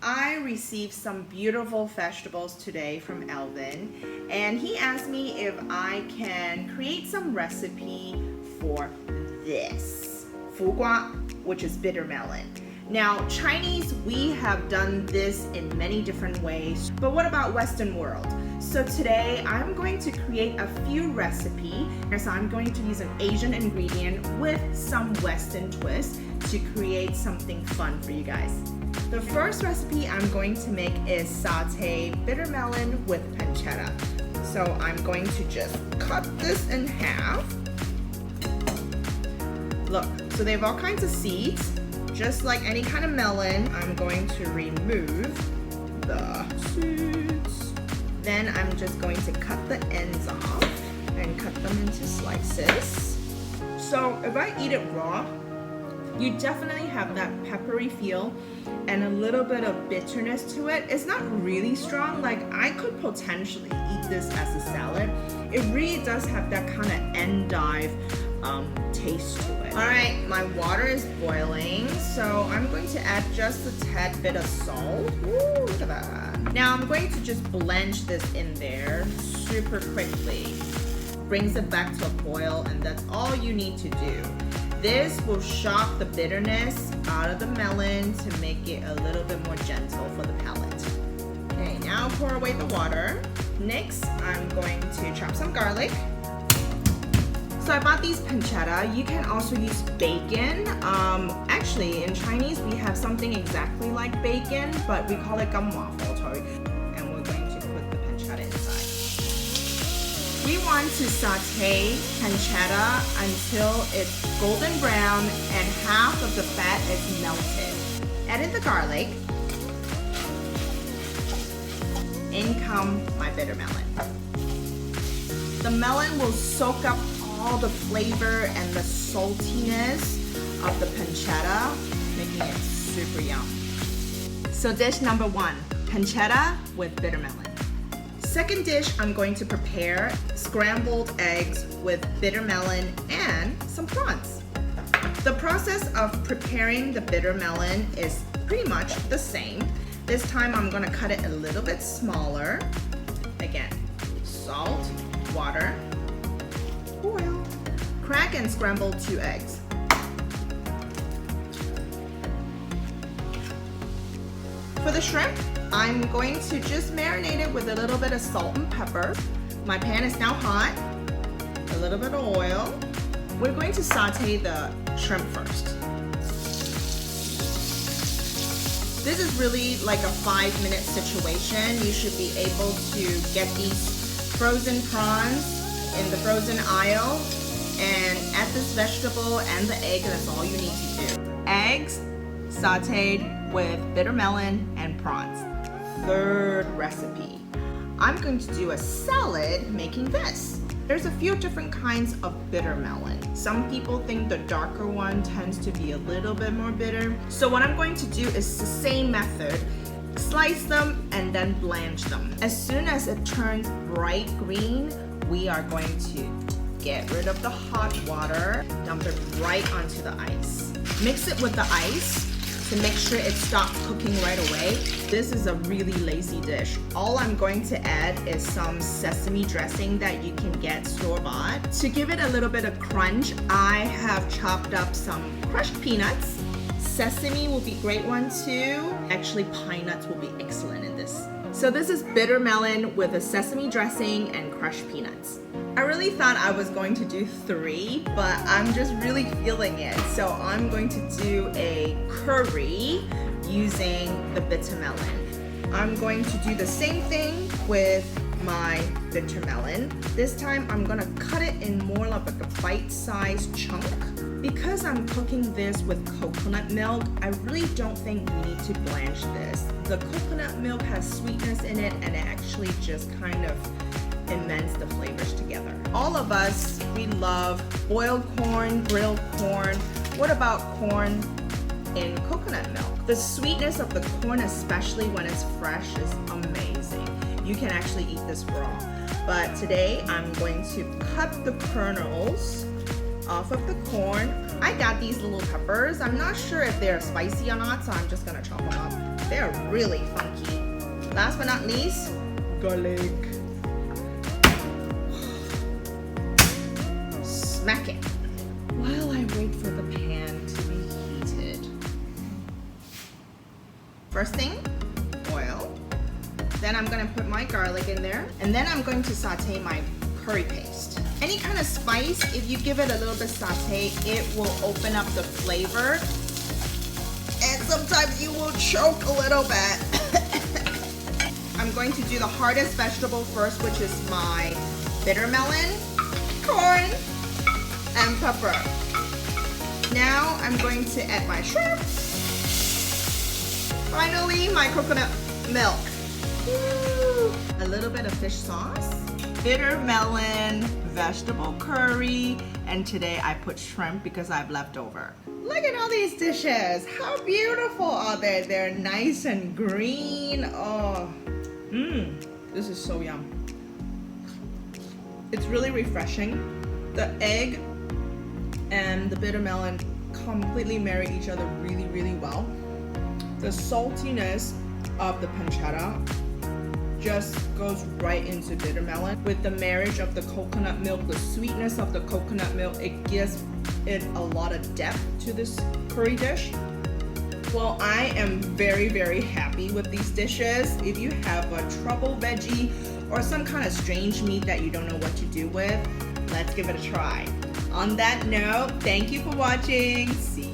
I received some beautiful vegetables today from Alvin, and he asked me if I can create some recipe for this, 苦瓜, which is bitter melon. Now, Chinese, we have done this in many different ways, but what about Western world? So today, I'm going to create a few recipes. So I'm going to use an Asian ingredient with some Western twist to create something fun for you guys. The first recipe I'm going to make is saute bitter melon with pancetta. So I'm going to just cut this in half. Look, so they have all kinds of seeds. Just like any kind of melon, I'm going to remove the seeds. Then I'm just going to cut the ends off and cut them into slices. So if I eat it raw, you definitely have that peppery feel and a little bit of bitterness to it. It's not really strong. Like, I could potentially eat this as a salad. It really does have that kind of endive taste to it. All right, my water is boiling, so I'm going to add just a tad bit of salt. Ooh, look at that. Now I'm going to just blanch this in there super quickly. Brings it back to a boil, and that's all you need to do. This will shock the bitterness out of the melon to make it a little bit more gentle for the palate. Okay, now pour away the water. Next, I'm going to chop some garlic. So I bought these pancetta. You can also use bacon. Actually, in Chinese, we have something exactly like bacon, but we call it gamwaffle. And we're going to put the pancetta inside. We want to saute pancetta until it's golden brown and half of the fat is melted. Add in the garlic. In come my bitter melon. The melon will soak up all the flavor and the saltiness of the pancetta, making it super yum. So dish number one, pancetta with bitter melon. Second dish, I'm going to prepare scrambled eggs with bitter melon and some prawns. The process of preparing the bitter melon is pretty much the same. This time I'm going to cut it a little bit smaller. Again, salt, water, oil. Crack and scramble 2 eggs. For the shrimp, I'm going to just marinate it with a little bit of salt and pepper. My pan is now hot. A little bit of oil. We're going to saute the shrimp first. This is really like a 5-minute situation. You should be able to get these frozen prawns in the frozen aisle and add this vegetable and the egg, and that's all you need to do. Eggs sauteed with bitter melon and prawns. Third recipe. I'm going to do a salad making this. There's a few different kinds of bitter melon. Some people think the darker one tends to be a little bit more bitter. So what I'm going to do is the same method. Slice them and then blanch them. As soon as it turns bright green, we are going to get rid of the hot water, dump it right onto the ice. Mix it with the ice to make sure it stops cooking right away. This is a really lazy dish. All I'm going to add is some sesame dressing that you can get store-bought. To give it a little bit of crunch, I have chopped up some crushed peanuts. Sesame will be a great one too. Actually, pine nuts will be excellent in this. So this is bitter melon with a sesame dressing and crushed peanuts. I really thought I was going to do 3, but I'm just really feeling it. So I'm going to do a curry using the bitter melon. I'm going to do the same thing with my bitter melon. This time I'm gonna cut it in more like a bite-sized chunk. Because I'm cooking this with coconut milk, I really don't think we need to blanch this. The coconut milk has sweetness in it, and it actually just kind of immense the flavors together. All of us, we love boiled corn, grilled corn. What about corn in coconut milk? The sweetness of the corn, especially when it's fresh, is amazing. You can actually eat this raw. But today I'm going to cut the kernels off of the corn. I got these little peppers. I'm not sure if they're spicy or not, so I'm just gonna chop them up. They're really funky. Last but not least, garlic. Smack it while I wait for the pan to be heated. First thing, oil. Then I'm gonna put my garlic in there, and then I'm going to saute my curry paste. Any kind of spice, if you give it a little bit saute, it will open up the flavor, and sometimes you will choke a little bit. I'm going to do the hardest vegetable first, which is my bitter melon, corn, and pepper. Now I'm going to add my shrimp. Finally, my coconut milk. Woo. A little bit of fish sauce, bitter melon, vegetable curry, and today I put shrimp because I have leftover. Look at all these dishes. How beautiful are they? They're nice and green. Oh, this is so yum. It's really refreshing. The egg and the bitter melon completely marry each other really, really well. The saltiness of the pancetta just goes right into bitter melon. With the marriage of the coconut milk, the sweetness of the coconut milk, it gives it a lot of depth to this curry dish. Well, I am very, very happy with these dishes. If you have a trouble veggie or some kind of strange meat that you don't know what to do with, let's give it a try. On that note, thank you for watching. See